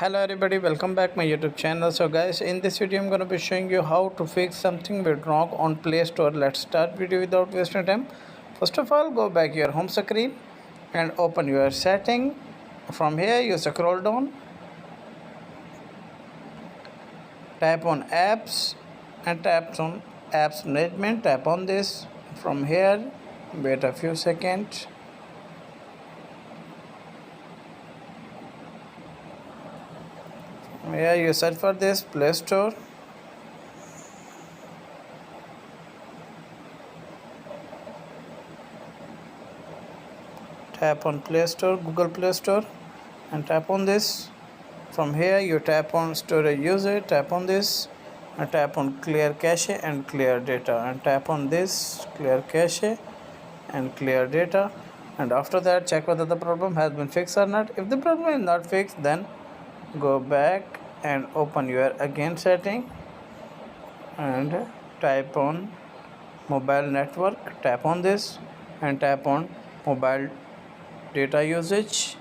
Hello everybody, welcome back my YouTube channel. So guys, in this video I'm going to be showing you how to fix something went wrong on Play Store. Let's start video without wasting time. First of all, go back your home screen and open your setting. From here you scroll down, tap on apps and tap on apps management. Tap on this. From here wait a few seconds. Here you search for this Play Store. Tap on Play Store, Google Play Store, and tap on this. From here you tap on storage usage, tap on this, and tap on clear cache and clear data, and tap on this clear cache and clear data. And after that, check whether the problem has been fixed or not. If the problem is not fixed, then go back and open your again setting and type on mobile network. Tap on this and tap on mobile data usage.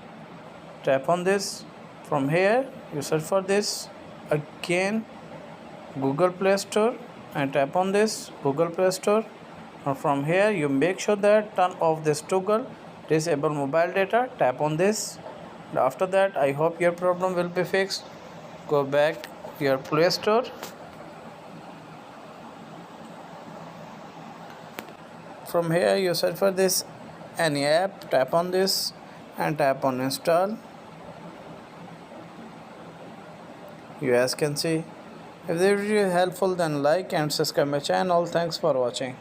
Tap on this. From here you search for this again Google Play Store and tap on this Google Play Store. Now from here you make sure that turn off this toggle disable mobile data. Tap on this. And after that, I hope your problem will be fixed. Go back to your Play Store. From here you search for this any app, tap on this and tap on install. You guys can see. If the video is helpful, then like and subscribe my channel. Thanks for watching.